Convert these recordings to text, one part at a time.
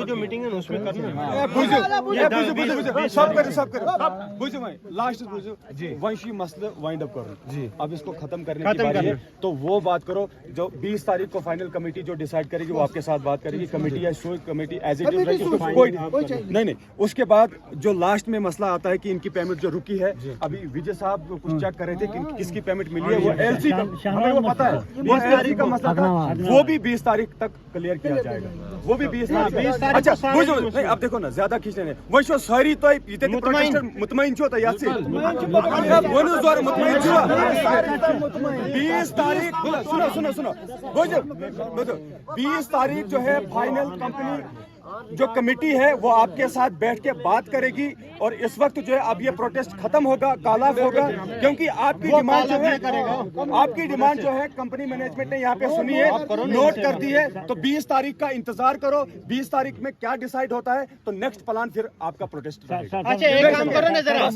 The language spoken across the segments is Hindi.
जो मीटिंग है ना उसमें करना लास्ट वंशी मसले वाइंड अप करो जी। अब इसको खत्म करने की बारी है, तो वो बात करो जो 20 तारीख को फाइनल कमेटी जो डिसाइड करेगी वो आपके साथ बात करेगी। कमेटी या show committee as it is कोई नहीं। उसके बाद जो लास्ट में मसला आता है कि इनकी पेमेंट जो रुकी है, अभी विजय साहब कुछ चेक कर रहे थे कि किसकी पेमेंट मिली है, वो एलसी का हमें वो पता है, वो एलसी का मसला था, वो भी 20 तारीख तक क्लियर किया जाएगा। वो भी 20 तारीख। अच्छा नहीं, अब देखो ना ज्यादा खींचने नहीं वो शो सारी तो इथे मुतमईन छो या से वो जोर मुतमईन छो 20 तारीख सुनो वो जो 20 तारीख जो है फाइनल कंपनी जो कमेटी है वो आपके साथ बैठ के बात करेगी। और इस वक्त जो है अब ये प्रोटेस्ट खत्म होगा, कालाफ होगा, क्योंकि आपकी डिमांड जो है कंपनी मैनेजमेंट ने यहाँ पे सुनी है, नोट कर दी है। तो 20 तारीख का इंतजार करो, 20 तारीख में क्या डिसाइड होता है तो नेक्स्ट प्लान फिर आपका प्रोटेस्ट रहेगा। अच्छा एक काम करो ना, जरा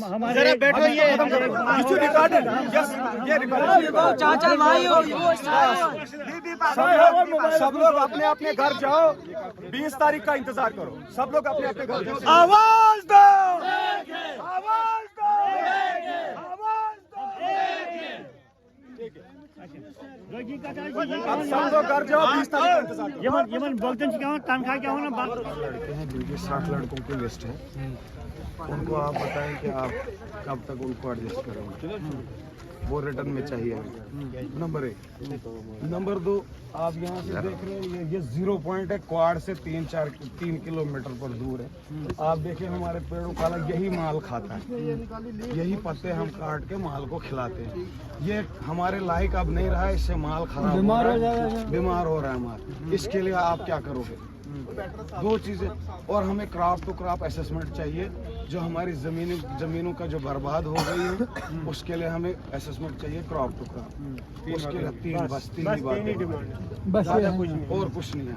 बैठो, ये सब लोग अपने अपने घर जाओ, 20 तारीख का इंतजार करो, सब लोग अपने अपने घर जाओ। आवाज दो, आवाज दो, आवाज दो। अब सब लोग घर जाओ, 20 तारीख का इंतजार करो। यमन बोलते क्या हो, तनख्वाह क्या हो ना बात। लड़के हैं, 60 लड़कों की लिस्ट है, उनको आप बताएं कि आप कब तक उनको एडजस्ट करोगे, वो रिटर्न में चाहिए। नंबर 1। नंबर 2, आप यहाँ से देख रहे हैं ये 0 पॉइंट है, क्वाड से 3 किलोमीटर पर दूर है। आप देखें हमारे पेड़ों का यही माल खाता है, यही पत्ते हम काट के माल को खिलाते हैं। ये हमारे लायक अब नहीं रहा है, इससे माल खराब बीमार हो रहा है माल। इसके लिए आप क्या करोगे? 2 चीजें, और हमें क्राफ्ट टू क्राफ्ट असेसमेंट चाहिए। जो हमारी जमीनों का जो बर्बाद हो गई है उसके लिए हमें असेसमेंट चाहिए क्राफ्ट टू क्राफ्ट। उसके लिए 3 ही बात है, और कुछ नहीं है।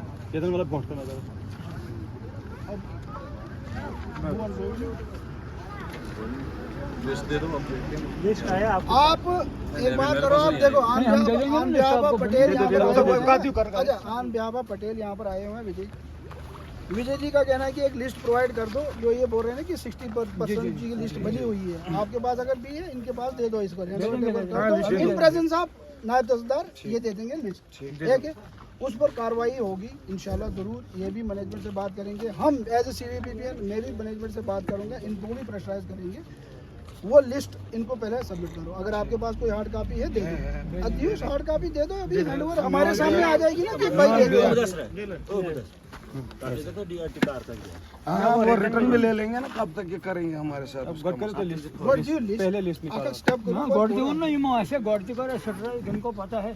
लिस्ट दे दो, लिस्ट है आप एक बात करो, आप देखो आन ब्याबा पटेल यहाँ पर आए हुए हैं। विजय जी का कहना है कि एक लिस्ट प्रोवाइड कर दो, जो ये बोल रहे हैं कि 60% की लिस्ट बनी हुई है। आपके पास अगर भी है, इनके पास दे दो इसको, इन प्रेजेंस आप नायब तहसीलदार ये दे देंगे लिस्ट, ठीक है। उस पर कार्रवाई होगी इंशाल्लाह जरूर। ये भी मैनेजमेंट से बात करेंगे, हम एज ए CVPPN मैं भी मैनेजमेंट से बात करूंगा, इनको भी प्रेशराइज करेंगे। वो लिस्ट इनको पहले सबमिट करो। अगर आपके पास कोई हार्ड कॉपी है दे दो, अध्युष हार्ड कॉपी दे दो, अभी हैंडओवर हमारे सामने आ जाएगी ना कि भाई दे दो। हाँ, वो रिटर्न में ले लेंगे ना, कब तक ये करेंगे हमारे साथ। पहले लिस्ट जिनको पता है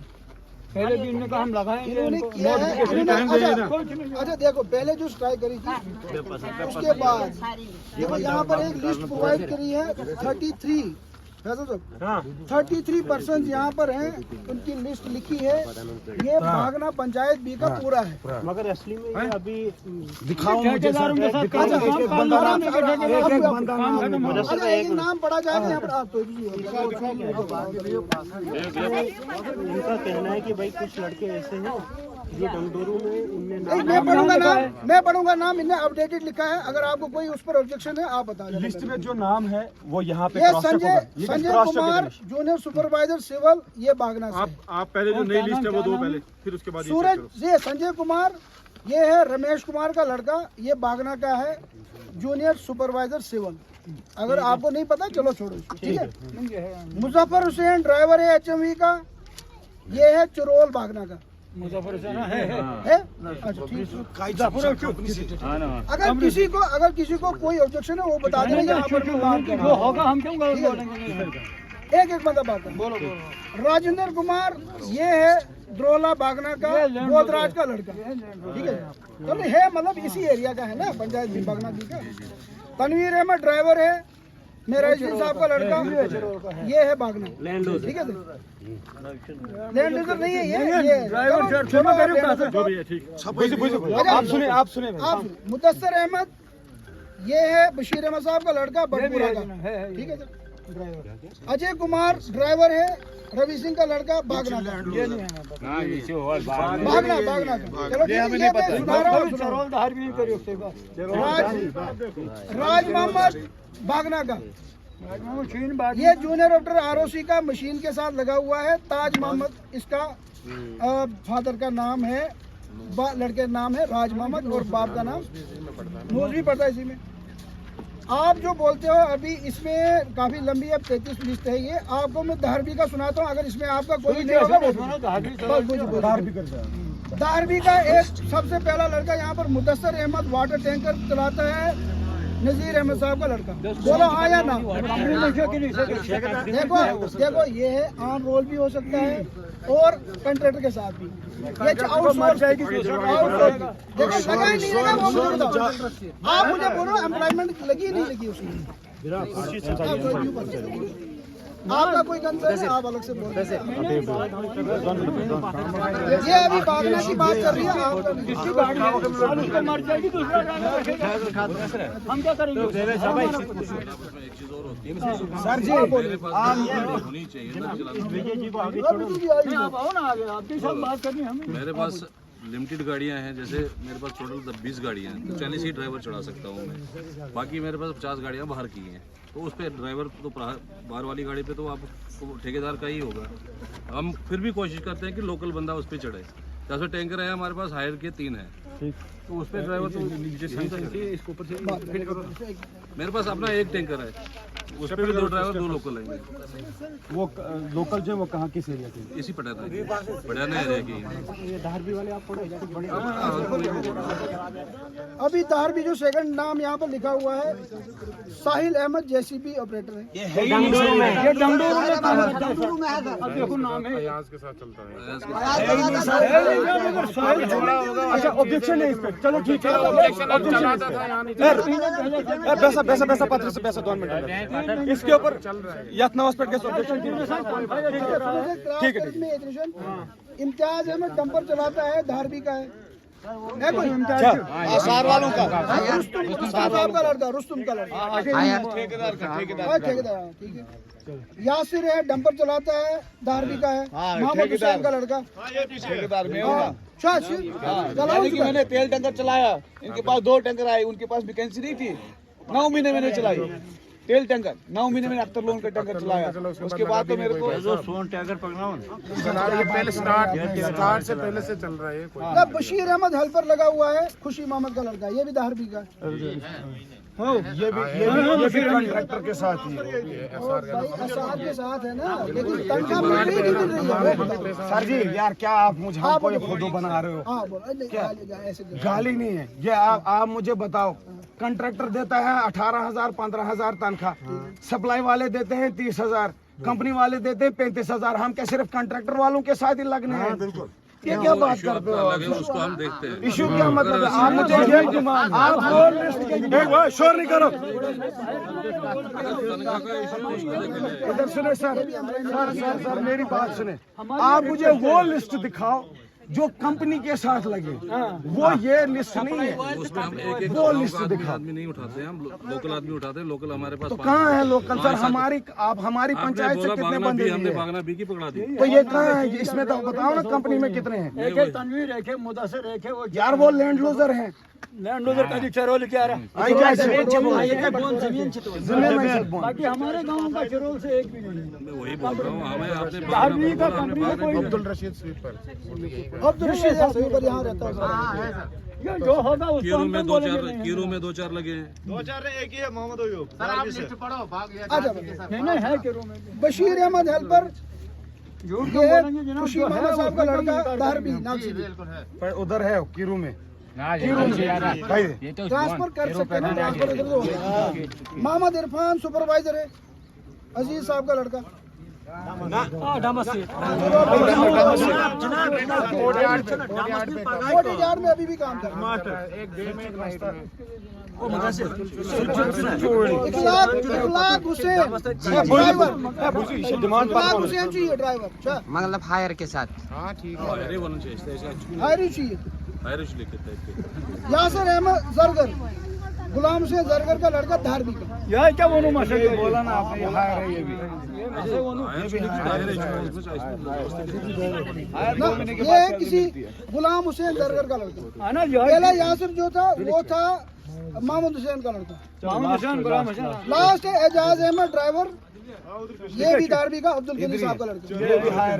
पहले भी इन्होंने कहा हम लगाएंगे। अच्छा देखो, पहले जो स्ट्राइक करी थी उसके बाद देखो यहाँ पर एक लिस्ट प्रोवाइड करी है 33 33% यहाँ पर हैं, उनकी लिस्ट लिखी है। ये भागना पंचायत बी का पूरा है, मगर असली में ये अभी दिखाओ मुझे एक नाम पढ़ा जाएगा यहाँ पर। आप तो उनका कहना है कि भाई कुछ लड़के ऐसे हैं जो डंडोरू में मैं पढ़ूंगा नाम, इन्हें अपडेटेड लिखा है। अगर आपको कोई उस पर ऑब्जेक्शन है आप बता दें। लिस्ट में जो नाम है वो यहाँ पे ये Sanjay Kumar junior supervisor civil, ये बागना से। आप पहले जो नई लिस्ट है वो दो पहले, फिर उसके बाद सूरज ये संजय कुमार, ये है रमेश कुमार का लड़का, ये बागना का है, जूनियर सुपरवाइजर सिविल। अगर आपको नहीं पता चलो छोड़ो, ठीक है। मुजफ्फर हुसैन ड्राइवर है HMV का, ये है चुरोल बागना का। मुजफ्फर है? अच्छा ठीक है। अगर किसी को कोई ऑब्जेक्शन है वो बता देंगे, होगा हम क्यों बोलेंगे। एक बंदा बात है। बोलो। राजेंद्र कुमार ये है द्रोला बागना का, गोदराज का लड़का, ठीक है। तो है मतलब इसी एरिया का है ना, पंचायत भी बागना जी का। तनवीर अहमद ड्राइवर है, मेरा साहब का लड़का, ये है बागना, ठीक है। लैंड लीजर नहीं है ये आप सुने मुदस्सर अहमद, ये है बशीर अहमद साहब का लड़का बड़पुरा का, ठीक है सर। अजय कुमार ड्राइवर है, रवि सिंह का लड़का भागना का। भागना भागना का। चलो ठीक है, ये मैं सुना रहा हूँ। राज मोहम्मद भागना का, ये जूनियर ऑपरेटर आरओसी का मशीन के साथ लगा हुआ है। ताज मोहम्मद इसका फादर का नाम है, लड़के का नाम है राज मोहम्मद और बाप का नाम नूर भी पड़ता है इसी में। आप जो बोलते हो अभी इसमें काफी लंबी अब 33 लिस्ट है। ये आपको मैं धारवी का सुनाता हूँ, अगर इसमें आपका कोई नहीं होगा धारवी का एक सबसे पहला लड़का यहाँ पर मुदस्सर अहमद वाटर टैंकर चलाता है, नजीर अहमद साहब का लड़का। बोलो हाँ या ना? देखो ये है ऑन रोल भी हो सकता है और कंट्रैक्टर के साथ भी। ये आउटसोर्स देखो लगा ही नहीं लगा वो मुझे बताओ। आप मुझे बोलो एम्प्लॉयमेंट लगी नहीं लगी उसकी? आपका कोई कंसर्न है आप अलग से बोल रहे हैं। ये अभी भागना की बात कर रही है आप मर जाएगी, दूसरा हम क्या करेंगे? सर जी होनी चाहिए ना चलाने। आप आओ ना आगे, आपके साथ बात करनी है हमें। मेरे पास लिमिटेड गाड़ियां हैं, जैसे मेरे पास टोटल 20 गाड़ियां हैं, तो 40 ही ड्राइवर चढ़ा सकता हूँ मैं। बाकी मेरे पास 50 गाड़ियां बाहर की हैं, तो उस पर ड्राइवर तो बाहर वाली गाड़ी पे तो आप तो ठेकेदार का ही होगा। हम फिर भी कोशिश करते हैं कि लोकल बंदा उस पर चढ़े। जैसे टैंकर है हमारे पास, हायर के 3 हैं, तो उस पर ड्राइवर तो इसके ऊपर से मेरे पास अपना एक टैंकर है, उस पर भी 2 ड्राइवर 2 लोकल हैं। वो लोकल जो है वो कहाँ किस एरिया के? इसी पटाना एरिया की। ये धारवी वाले आप अभी धारवी जो सेकंड नाम यहाँ पर लिखा हुआ है साहिल अहमद जेसीबी ऑपरेटर है। ये डंडोर में काम करता है। अब देखो नाम है के साथ चलता है। अच्छा ऑब्जेक्शन है इस पे, चलो ठीक है। पैसा पत्र से पैसा 2 मिनट इसके ऊपर यत्न हॉस्पिटल के ऑब्जेक्शन ठीक है। इम्तियाज अहमद डंपर चलाता है, धारवी का है कोई आसार वालों का रुस्तुम साहब का लड़का, रुस्तुम का लड़का ठेकेदार ठीक है। यासिर है डंपर चलाता है, धारवी का है। मोहम्मद हुसैन का लड़का ठेकेदार में मैंने तेल टैंकर चलाया, इनके पास 2 टैंकर आए, उनके पास वैकेंसी नहीं थी। 9 महीने मैंने चलाई तेल टैंकर, 9 महीने मैंने अख्तर लोन का टैंकर चलाया। उसके बाद तो मेरे को सोन टैगर पकड़ा पहले स्टार्ट से पहले से चल रहा है। बशीर अहमद हेल्पर लगा हुआ है, खुशी मोहम्मद का लड़का, ये भी धारवी का ये भी कॉन्ट्रैक्टर के साथ ही साथ के साथ है ना, लेकिन तनख्वाह मिल रही है। सर जी यार क्या आप मुझे हमको ये फोटो बना रहे हो? हाँ बोलो ऐसे गाली नहीं है ये। आप मुझे बताओ, कॉन्ट्रैक्टर देता है 18,000 15,000 तनख्वाह, सप्लाई वाले देते हैं 30,000, कंपनी वाले देते हैं 35,000। हम क्या सिर्फ कॉन्ट्रैक्टर वालों के साथ ही लगने हैं? बिल्कुल। ये क्या बात करते हो? उसको हम देखते हैं। इशू क्या मतलब है? आप मुझे आप शोर नहीं करो। इधर सुने सर मेरी बात सुने। आप मुझे वो लिस्ट दिखाओ जो कंपनी के साथ लगे, वो ये लिस्ट नहीं है। उसमें हम एक वो लिस्ट दिखाओ। आदमी नहीं उठाते हैं, हम लोकल आदमी उठाते हैं। लोकल हमारे पास तो कहाँ है लोकल सर? हमारी पंचायत से कितने बंदे हमने हैं? भागना भी की पकड़ा दी। तो ये कहाँ है? इसमें तो बताओ ना कंपनी में कितने हैं? एक है तनवीर, एक है मुदस्सिर, एक है वो यार वो लैंड लूजर हैं। लैंड लूजर का चेरोल क्या रहा। बाकी हमारे गांव का चेरोल से एक भी नहीं है। मैं वही बोल रहा हूँ, हमें आपने धारवी का कंपनी में कोई अब्दुल रशीद स्वीपर अब्दुल रशीद स्वीपर यहाँ रहता है। ये जो होगा उसको कीरू हम में तो 2-4 बोलेंगे नहीं। कीरू में 2-4 लगे हैं। नहीं है कीरू में। बशीर अहमद हेल्पर, झूठ ये क्यों बोलेंगे जनाब? खुशी जो है मोहम्मद साहब का उसको लड़का, निकाल धारवी देंगे। नागसी पर उधर है कीरू में। ट्रांसफर कर सकते हैं, ट्रांसफर इधर तो होगा। मोहम्मद इरफान सुपरवाइजर है, अजीज साहब का लड़का। कोटियार में अभी भी काम कर रहा है। इखलाक हुसैन चाहिए ड्राइवर, मतलब हायर के साथ। अरे बोलना चाहिए, हायरी चाहिए। हायरिश लिखे थे। यासिर अहमद जरगर, गुलाम हुसैन जरगर का लड़का धारवी का। यह क्या बोलूं मसले बोला ना आपने, ये हायर है ये भी। ना ये है किसी गुलाम हुसैन जरगर का लड़का। आना पहला यासिर जो था वो था मोहम्मद हुसैन का लड़का। मोहम्मद हुसैन गुलाम हुसैन लास्ट है एजाज अहमद ड्राइवर, ये भी धारवी का अब्दुल गनी साहब का लड़का। ये भी हायर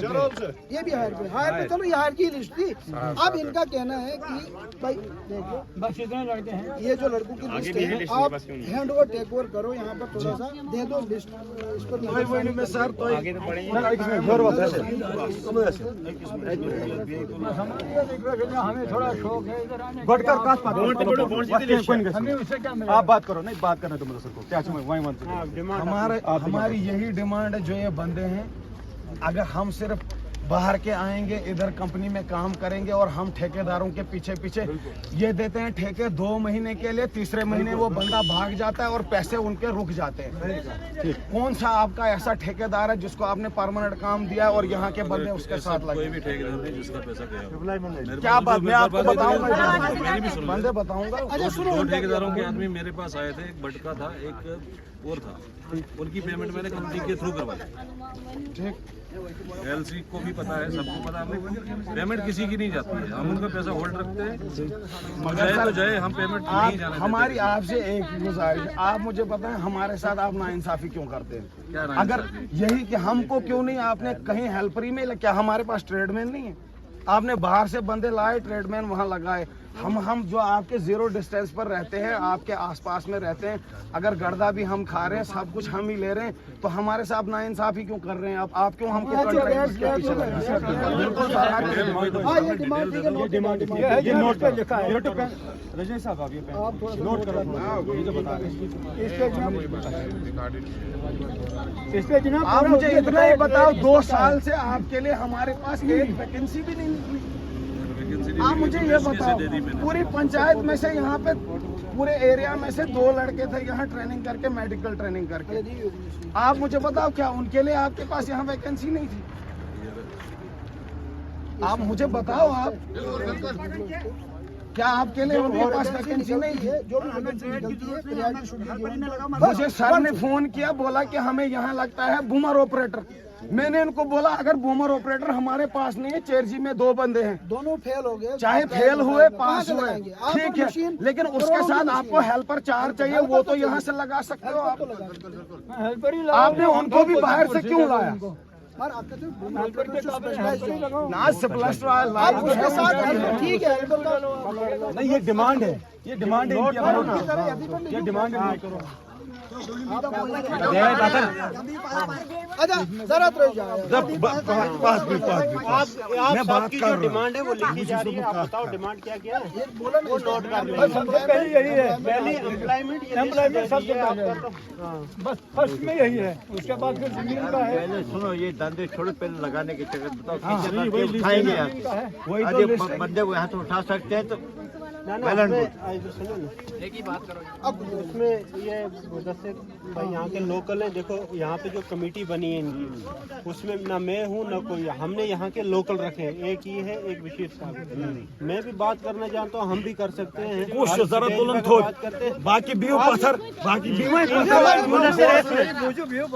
ये भी हायर पे चलो, ये हायर की लिस्ट थी। अब इनका कहना है कि भाई देखो बस इतने लड़के हैं। ये जो लड़कों की लिस्ट है, आप हैंड ओवर टेक ओवर करो, यहाँ पर थोड़ा सा दे दो लिस्ट। इस पर में सर तो हमें थोड़ा शौक है इधर आने हमें उससे क्या मिला? आप बात करो, नहीं बात करने तो मुझे क्या हमारी यही डिमांड है जो ये बंदे हैं। अगर हम सिर्फ बाहर के आएंगे, इधर कंपनी में काम करेंगे और हम ठेकेदारों के पीछे पीछे ये देते हैं ठेके 2 महीने के लिए, तीसरे महीने वो बंदा भाग जाता है और पैसे उनके रुक जाते हैं। ठीक, कौन सा आपका ऐसा ठेकेदार है जिसको आपने परमानेंट काम दिया और यहाँ के बंदे उसके साथ लगे? कोई भी ठेकेदार नहीं जिसका पैसा गया। क्या बात, मैं आपको बताऊंगा, मेरी भी सुनो। बंदे बताऊंगा। दो ठेकेदारों के आदमी मेरे पास आए थे, एक बटका था, एक और था। उनकी पेमेंट मैंने कंपनी के थ्रू करवाई। ठीक, एलसी को भी पता है, सबको पता है। पेमेंट किसी की नहीं जाती है, हम उनका पैसा होल्ड रखते हैं। जाए तो जाए, हम पेमेंट नहीं जाने देते। हमारी आपसे एक गुजारिश है, आप मुझे बताएं हमारे साथ आप नाइंसाफी क्यों करते हैं? क्या अगर यही कि हमको क्यों नहीं आपने कहीं हेल्परी में, क्या हमारे पास ट्रेडमैन नहीं है? आपने बाहर से बंदे लाए, ट्रेडमैन वहाँ लगाए। हम जो आपके 0 डिस्टेंस पर रहते हैं, आपके आसपास में रहते हैं, अगर गर्दा भी हम खा रहे हैं, सब कुछ हम ही ले रहे हैं, तो हमारे साथ नाइंसाफी क्यों कर रहे हैं आप क्यों हमको कॉन्ट्रैक्ट के पीछे लगे? बिल्कुल ये नोट पे लिखा है रजनी साहब, आप ये नोट करो, ये जो बता रहे हैं। इस पे जनाब आप मुझे इतना ही बताओ, 2 साल से आपके लिए हमारे पास एक वैकेंसी भी नहीं निकली। आप मुझे ये बताओ, पूरी पंचायत में से यहाँ पे पूरे एरिया में से 2 लड़के थे यहाँ ट्रेनिंग करके, मेडिकल ट्रेनिंग करके। आप मुझे बताओ क्या उनके लिए आपके पास यहाँ वैकेंसी नहीं थी? आप मुझे बताओ, आप क्या आपके लिए उनके पास वैकेंसी नहीं थी? जो भी वैकेंसी निकलती है priority should be given। मुझे सर ने फोन किया, बोला कि हमें यहाँ लगता है बूमर ऑपरेटर। मैंने इनको बोला अगर बूमर ऑपरेटर हमारे पास नहीं है, चेरजी में 2 बंदे हैं, दोनों फेल हो गए, चाहे फेल हुए पास हुए लगाएंगे। ठीक है, लेकिन उसके साथ आपको हेल्पर 4 चाहिए, वो तो यहाँ से लगा सकते हो आप। हेल्पर ही आपने उनको भी बाहर से क्यों लाया? ना स्पेशलिस्ट आप उसके साथ helper, ठीक है helper का नहीं, ये डिमांड है, ये डिमांड है, ये डिमांड है। अच्छा जरा तो आप सबकी जो डिमांड है वो लिखी जा रही है। आप बताओ डिमांड क्या क्या है, वो नोट कर लो। सबसे पहले यही है, पहले एम्प्लॉयमेंट सबसे पहले बस फर्स्ट में यही है, उसके बाद फिर जमीन का है। पहले सुनो, ये धंधे छोड़ो, पहले लगाने के चक्कर बताओ उठाएंगे आप बंदे को यहाँ से उठा सकते हैं तो सुनो ना, एक ही बात करो। अब उसमें ये जैसे भाई यहाँ के लोकल हैं, देखो यहाँ पे जो कमेटी बनी है इनकी, उसमें ना मैं हूँ ना कोई, हमने यहाँ के लोकल रखे हैं। एक ही है, एक विशेष साहब। मैं भी बात करना चाहता हूँ, हम भी कर सकते हैं। बात करते हैं, बाकी बीओ पत्थर, बाकी बीमा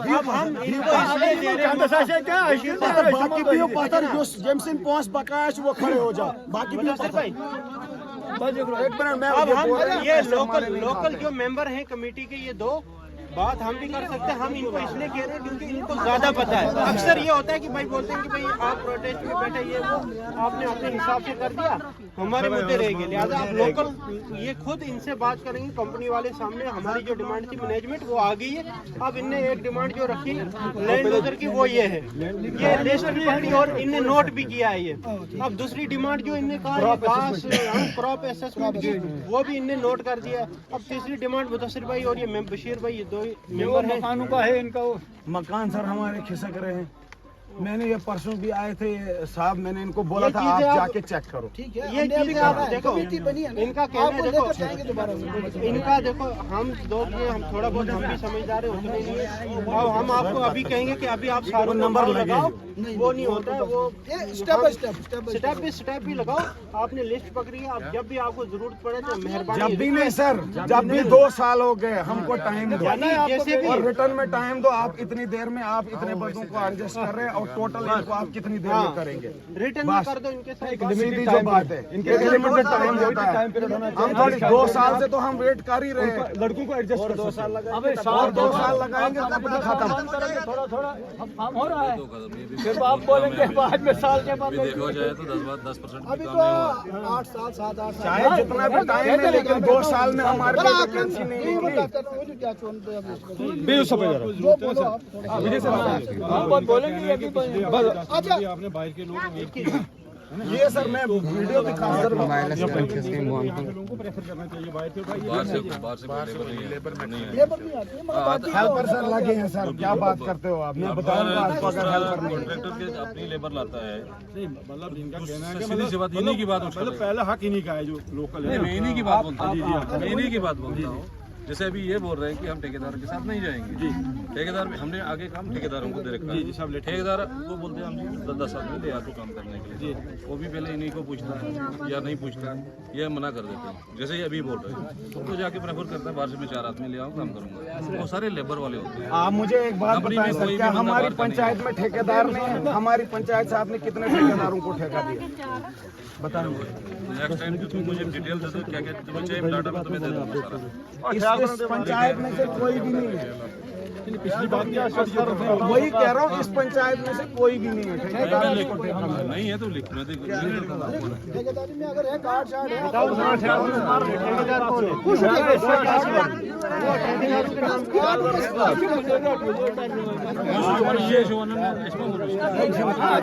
अब हम इनको इसलिए दे रहे हैं, बाकी बीओ पत्थर जो जेमसिन पॉस बकाया वो खड़े हो जाओ, बाकी बीओ पत्थर। एक मिनट मैं अब हम ये लोकल जो मेंबर हैं कमेटी के, ये 2 बात हम भी कर सकते हैं। हम इनको इसलिए कह रहे हैं क्योंकि इनको ज्यादा पता है। अक्सर ये होता है कि भाई बोलते हैं कि भाई आप प्रोटेस्ट में बैठे, ये वो आपने अपने हिसाब से कर दिया, हमारे मुद्दे रह गए। लिहाजा आप लोकल ये खुद इनसे बात करेंगे कंपनी वाले सामने। हमारी जो डिमांड थी मैनेजमेंट वो आ गई है। अब इनने एक डिमांड जो रखी लैंड यूजर की वो ये है, ये लिस्ट भी पकड़ी और इनने नोट भी किया है ये। अब दूसरी डिमांड जो इनने कहा घास क्रॉप असेसमेंट, वो भी इनने नोट कर दिया। अब तीसरी डिमांड मुदस्सिर भाई और ये बशीर भाई, ये 2 मेंबर हैं। मकानों का है इनका, वो मकान सर हमारे खिसक रहे हैं। मैंने ये परसों भी आए थे साहब, मैंने इनको बोला ये था चीजें आप आप- जाके चेक करो। ठीक है, ये हमने अभी चीजें कहा आप है, देखो, कमेटी बनी है ना, इनका कहना आपको देखो, लेकर जाएंगे दोबारा से। इनका देखो, हम दो के हम थोड़ा बहुत हम भी समझदार है उतने नहीं है, और हम आपको अभी कहेंगे कि अभी आप सारे नंबर लगाओ, वो नहीं होता है, वो ये स्टेप बाय स्टेप, स्टेप भी लगाओ। आपने लिस्ट पकड़ी है, आप जब भी आपको जरूरत पड़े तो मेहरबानी। जब भी नहीं सर, जब भी 2 साल हो गए, हमको टाइम दो यानी जैसे भी और रिटर्न में टाइम दो। आप इतनी देर में आप इतने बंदों को एडजस्ट कर रहे हैं और टोटल इनको आप कितनी देर में करेंगे? रिटर्न में कर दो इनके साथ। सीधी जो बात है, इनके लिमिटेड टाइम होता है। हम थोड़ी 2 साल से तो हम वेट कर ही रहे हैं। लड़कों को एडजस्ट कर 2 साल लगा अबे और 2 साल लगाएंगे तब तक खत्म। थोड़ा थोड़ा अब काम हो रहा है, तो खत्म, ये भी फिर आप बोलेंगे बाद में साल के बाद अभी देखा जाए तो 10% अभी भी तो काम नहीं हुआ। 8 साल 7-8 साल चाहे जितना भी टाइम है, लेकिन 2 साल में हमारे लिए वैकेंसी नहीं ये निकली। बता कर रहा हूँ, जो क्या चुनते हैं आप बेयू सब है जरा जो बोलो आप थोड़ा। हम बहुत बोलेंगे अभी तो अच्छा, आपने बाहर के लोग ये सर मैं वीडियो दिखा सर लोगों को प्रेफर करना चाहिए बाहर से भाई। बाहर से लेबर नहीं है। लेबर नहीं आती है, मगर बाकी हेल्पर सर लगे हैं सर, क्या बात करते हो आप? मैं बताऊंगा आपको अगर हेल्पर नहीं है। कॉन्ट्रैक्टर के अपनी लेबर लाता है, नहीं मतलब इनका कहना है कि सीधी सी बात इन्हीं की बात उठा मतलब पहला हक इन्हीं का है जो लोकल है। मैं इन्हीं की बात बोलता हूँ, मैं इन्हीं की बात बोलता हूँ। जैसे अभी ये बोल रहे हैं कि हम ठेकेदार के साथ नहीं जाएंगे। जी, ठेकेदार में हमने आगे काम ठेकेदारों को दे रखा है। सब ठेकेदार वो बोलते हैं हम 10 आदमी ले आते काम करने के लिए, वो भी पहले इन्हीं को पूछता है या नहीं पूछता है, ये मना कर देते हैं। जैसे ये अभी बोल रहे हैं तो जाके प्रेफर करता है बाहर से मैं 4 आदमी ले आऊँ काम करूँगा। वो सारे लेबर वाले होते हैं। आप मुझे एक बात कंपनी बताएं में सर, कोई क्या भी बंदा हमारी बाहर का नहीं पंचायत में ठेकेदार नहीं है? हमारी पंचायत से आपने कितने ठेकेदारों को ठेका दिया? बताएंगे। नेक्स्ट टाइम तुम मुझे डिटेल दे दो, क्या क्या तुम्हें चाहिए डाटा मैं तुम्हें दे दूँगा सारा। इस पंचायत में से कोई भी नहीं है। पिछली बात क्या वही कह रहा हूँ, इस पंचायत में से कोई भी नहीं है ठेकेदार को ठेका दिया। नहीं है तो लिख मैं तो ठेकेदारी में अगर है कार्ड शार्ड है, ठेकेदार कौन है? कुछ अगर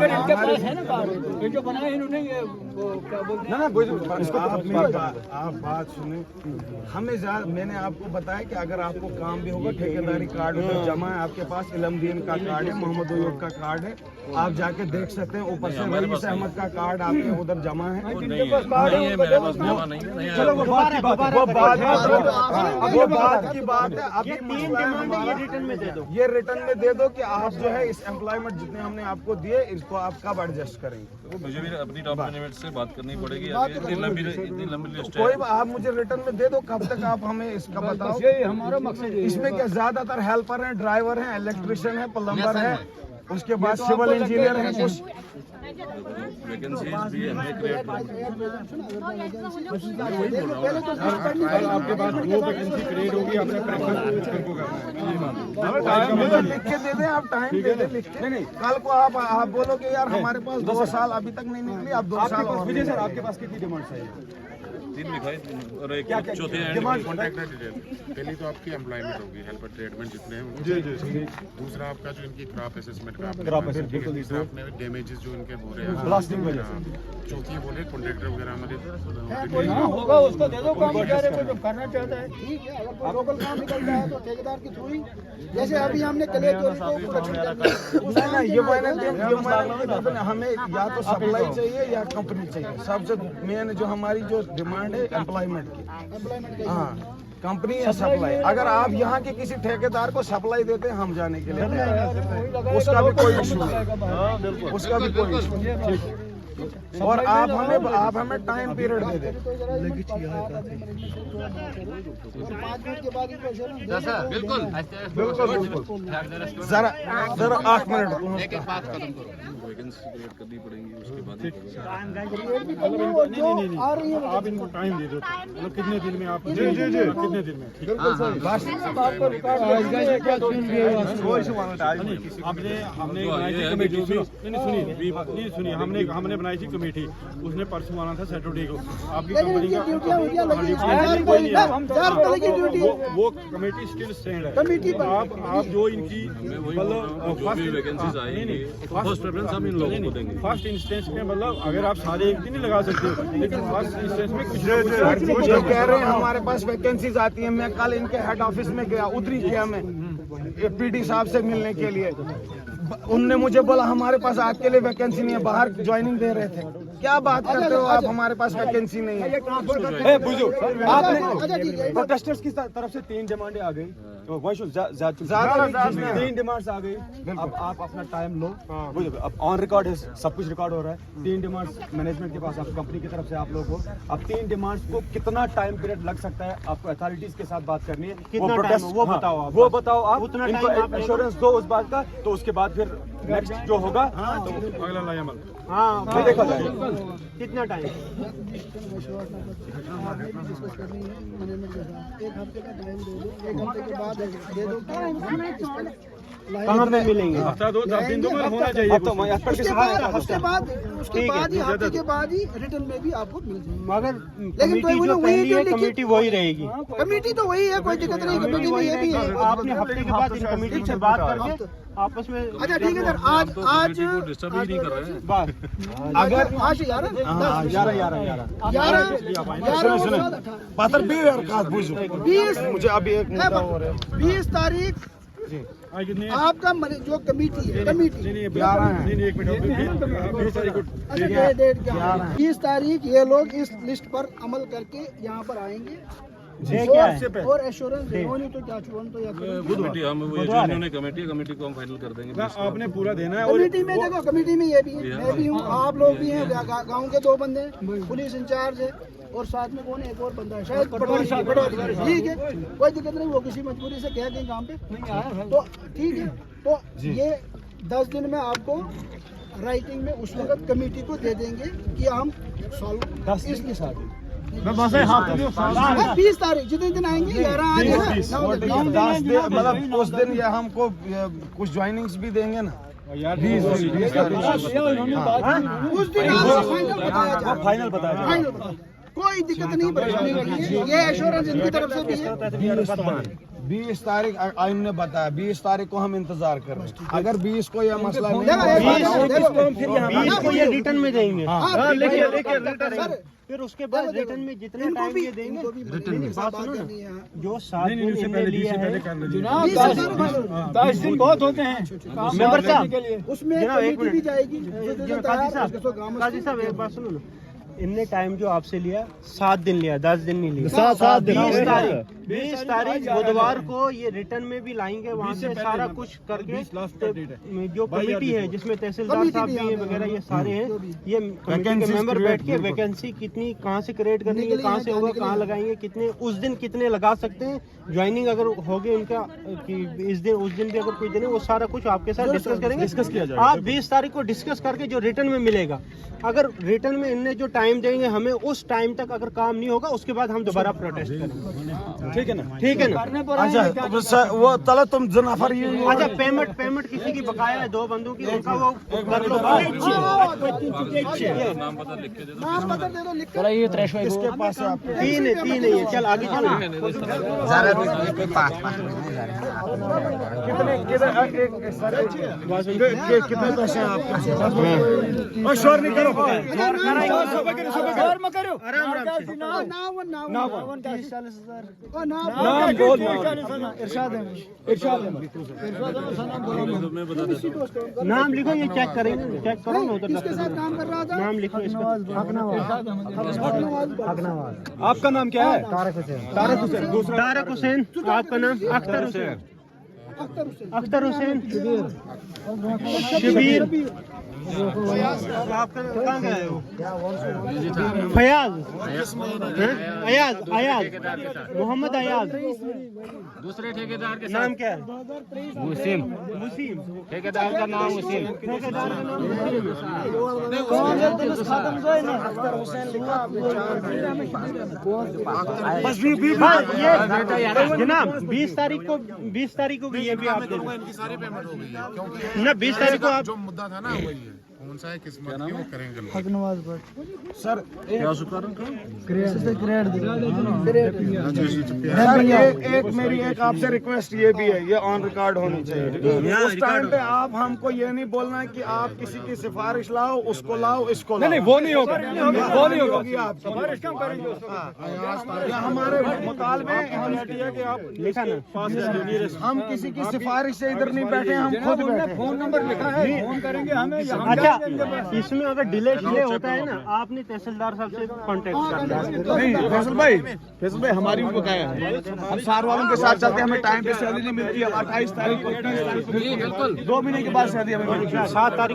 इनके पास है ना कार्ड, ये जो बनाए इन्होंने ये वो क्या बोलते हैं ना इसको आप बात सुने। हमें मैंने आपको बताया कि अगर आपको काम भी होगा, ठेकेदारी कार्ड उधर जमा है आपके पास, इलमदीन का कार्ड है, मोहम्मद अयूब का कार्ड है, आप जाके देख सकते हैं। ऊपर से रईस अहमद का कार्ड आपके उधर जमा है। नहीं है मेरे पास जमा नहीं है, नहीं चलो है। वो बात की बात है, वो बात की बात है। अभी ये 3 मसला है डिमांड है, ये हमारा, रिटर्न में दे दो। ये रिटर्न में दे दो कि आप जो है इस एम्प्लॉयमेंट जितने हमने आपको दिए, इसको आप कब एडजस्ट करेंगे? मुझे भी अपनी टॉप मैनेजमेंट से बात करनी पड़ेगी। अभी इतनी लंबी लिस्ट कोई है। आप मुझे रिटर्न में दे दो, कब तक आप हमें इसका बताओ। यही हमारा मकसद है। इसमें क्या ज्यादातर हेल्पर हैं, ड्राइवर हैं, इलेक्ट्रिशियन है, प्लम्बर है, उसके बाद सिविल इंजीनियर है कुछ। वैकेंसीज भी हमने क्रिएट आपके पास 2 वैकेंसी क्रिएट होगी, आपने प्रेफर को मुझे लिख के दे दें, आप टाइम दे दें लिख के। कल को आप बोलोगे यार हमारे पास 2 साल अभी तक नहीं निकली, आप 2 साल और विजय सर आपके पास कितनी डिमांड्स है? 3 लिखाई और एक चौथे कॉन्ट्रैक्टर डिटेल पहली तो आपकी एम्प्लॉयमेंट होगी, हेल्पर ट्रेडमेंट जितने हैं उनके। दूसरा आपका जो इनकी क्रॉप असेसमेंट का तीसरा आपने डैमेजेस जो इनके बोले हैं ब्लास्टिंग वजह चौथी बोले कॉन्ट्रैक्टर वगैरह हमारे कोई हाँ, होगा उसको दे दो काम बेचारे को जो करना चाहता है। ठीक है। अगर कोई लोकल काम निकलता है तो ठेकेदार के थ्रू ही, जैसे अभी हमने कले चोरी को प्रोटेक्शन ना ये मैंने हमें या तो सप्लाई चाहिए या कंपनी चाहिए। सबसे मेन जो हमारी जो डिमांड है एम्प्लॉयमेंट की, हाँ कंपनी या सप्लाई। अगर आप यहाँ के किसी ठेकेदार को सप्लाई देते हैं, हम जाने के लिए तैयार हैं। उसका भी कोई इशू नहीं, उसका भी कोई इशू नहीं। और आप हमें टाइम पीरियड दे दें। 5 मिनट के बाद बिल्कुल जरा 8 मिनट वैकेंसी क्रिएट करनी पड़ेगी, उसके बाद जो आ रही है आप इनको टाइम दे दो, मतलब कितने दिन में आप कितने दिन में? ठीक हमने बनाई थी कमेटी, सुनिए हमने बनाई थी कमेटी, उसने परसों आना था सैटरडे को। आपकी कंपनी का वो कमेटी स्टिल स्टैंड है। कमेटी आप जो इनकी जो भी वैकेंसीज आएंगी फर्स्ट प्रेफरेंस हम इन लोगों को देंगे। फर्स्ट इंस्टेंस में मतलब अगर आप सारे एक दिन नहीं लगा सकते, लेकिन फर्स्ट इंस्टेंस में कुछ जो कह रहे हैं हमारे पास वैकेंसीज आती है। मैं कल इनके हेड ऑफिस में गया, उतरी किया मैं पीडी साहब से मिलने के लिए। उनने मुझे बोला हमारे पास आपके लिए वैकेंसी नहीं है, बाहर ज्वाइनिंग दे रहे थे। क्या बात करते हो आप, हमारे पास वैकेंसी नहीं है। बुझो अच्छा, आपने ठीक है। प्रोटेस्टर्स की तरफ से 3 डिमांडें आ गई, ज्यादा 3 डिमांड्स आ गई। अब आप अपना टाइम लो, बुझो अब ऑन रिकॉर्ड है, सब कुछ रिकॉर्ड हो रहा है। 3 डिमांड्स मैनेजमेंट के पास, आप कंपनी की तरफ से आप लोगों को, अब 3 डिमांड्स को कितना टाइम पीरियड लग सकता है, आपको अथॉरिटीज के साथ बात करनी है। कितना protest- time है, वो हाँ, बताओ आप। वो बताओ आप, उतना इनको time आप एश्योरेंस दो उस बात का, तो उसके बाद फिर नेक्स्ट जो होगा तो अगला लायामल हाँ देखा जाएगा। कितना टाइम डिस्कस करनी है मैनेजमेंट के साथ। 1 हफ्ते का टाइम दे दो, 1 हफ्ते के बाद दे दो कि कहाँ पे मिलेंगे? हफ्ता 2 दिन तो होना चाहिए। उसके बाद ही हफ्ते के बाद ही रिटर्न में भी आपको मिल जाएगी। मगर लेकिन कोई कमेटी जो वही पहली जो है लिखित- कमेटी वही रहेगी। कमेटी तो वही है, कोई दिक्कत नहीं। कमेटी में ये भी है। आपने हफ्ते के बाद इन कमेटी से बात करके आपस में अच्छा ठीक है सर, आज डिस्टर्ब ही नहीं कर रहे हैं। बात अगर आज 11 पात्र भी मुझे अभी एक मुद्दा हो रहा है। 20 तारीख आपका जो कमेटी है, कमेटी 20 तारीख ये लोग इस लिस्ट पर अमल करके यहाँ पर आएंगे और एश्योरेंस देनी तो क्या कमेटी हम वो जो इन्होंने कमेटी को हम फाइनल कर देंगे। आपने पूरा देना है। कमेटी में देखो, कमेटी में ये भी है, मैं भी हूँ, आप लोग भी हैं, गांव के 2 बंदे हैं, पुलिस इंचार्ज है और साथ में कौन है, एक और बंदा है शायद पटवारी। ठीक है, कोई दिक्कत नहीं, वो किसी मजबूरी से गया कहीं काम पे तो ठीक है। तो ये 10 दिन में आपको राइटिंग में उस वक्त कमेटी को दे देंगे कि हम सॉल्व इसके साथ 20 तारीख जितने दिन आएंगे 11 आज है ना, 10 दिन मतलब उस दिन ये हमको कुछ ज्वाइनिंग्स भी देंगे ना। 20 उस दिन आपको फाइनल बताया जाएगा। कोई दिक्कत नहीं, परेशानी नहीं है, ये एश्योरेंस इनकी तरफ से भी है। 20 तारीख आइन ने बताया, 20 तारीख को हम इंतजार कर रहे हैं। अगर 20 को यह मसला नहीं 20 को ये रिटर्न में देंगे। सर, फिर उसके बाद रिटर्न में जितना टाइम ये देंगे, बात सुनो ना, जो 7 दिन इनने लिया है 10 दिन बहुत होते हैं मेंबर साहब, उसमें जनाब, एक कमेटी भी जाएगी। काजी साहब एक बात सुनो ना, इनने टाइम जो आपसे लिया 7 दिन लिया, 10 दिन नहीं लिया। 7 दिन 20 तारीख बुधवार को ये रिटर्न में भी लाएंगे, वहाँ से सारा कुछ करके जो कमेटी है जिसमें तहसीलदार साहब भी हैं वगैरह, ये सारे हैं, ये कमेटी के मेंबर बैठ के वैकेंसी कितनी कहाँ से क्रिएट करनी है, कहाँ से होगा, कहाँ लगाएंगे, कितने उस दिन कितने लगा सकते हैं, ज्वाइनिंग अगर हो गई उनका कि इस दिन उस दिन भी अगर कोई दिन है, वो सारा कुछ आपके साथ डिस्कस करेंगे। डिस्कस किया जाएगा। आप 20 तारीख को डिस्कस करके जो रिटर्न में मिलेगा, अगर रिटर्न में इनने जो टाइम देंगे हमें, उस टाइम तक अगर काम नहीं होगा उसके बाद हम दोबारा प्रोटेस्ट करेंगे। ठीक है ना, ठीक है ना। अच्छा वो चलो तुम जनाफर अच्छा, पेमेंट किसी की बकाया है 2 बंदों की, उनका वो कर लो। नाम पता लिख के दे दो। नाम पता दे दो, लिख कर। किसके पास है आपके? 3 है, चल आगे चलो। कितने पैसे हैं आपके? शोर नहीं करो, नाम लिखो, ये चेक करेंगे, चेक करो ना उधर। किसके साथ काम कर रहा था? नाम लिखो इसका। आपका नाम क्या है? तारक हुसैन। आपका नाम? अख्तर हुसैन। अख्तर हुसैन। शबीर। आपका कहाँ गया है वो? फयाज। अयाज मोहम्मद अयाज। दूसरे ठेकेदार के नाम क्या है? मुसीम मुसीम। ठेकेदार का नाम मुसीम। ठेकेदार का नाम ये जनाब 20 तारीख को ये भी आप दे दो। इनकी सारी पेमेंट हो गई है, क्योंकि ना 20 तारीख को आप जो मुद्दा था ना वही है। कौन सा है किस्मत की वो करेंगे लोग। हक नवाज भट्ट सर क्या सुकार एक मेरी एक आपसे रिक्वेस्ट ये भी है, ये ऑन रिकॉर्ड होनी चाहिए। उस टाइम पे आप हमको ये नहीं बोलना कि आप किसी की सिफारिश लाओ, उसको लाओ, इसको लाओ। नहीं वो नहीं होगा, वो नहीं होगा। या हमारे मुतालबे है कि आप लिखा ना हम किसी की सिफारिश से इधर नहीं बैठे, हम खुद बैठे। फोन नंबर लिखा है, फोन करेंगे हमें यहाँ। अच्छा, इसमें अगर डिले होता है ना, आपने तहसीलदार साहब से कांटेक्ट करना है। नहीं फैसल भाई हमारी भी बकाया है। हम सार वालों के साथ चलते हैं, हमें टाइम पे सैलरी नहीं मिलती है। 28 तारीख को 2 महीने के बाद सैलरी हमें मिलती है। 7 तारीख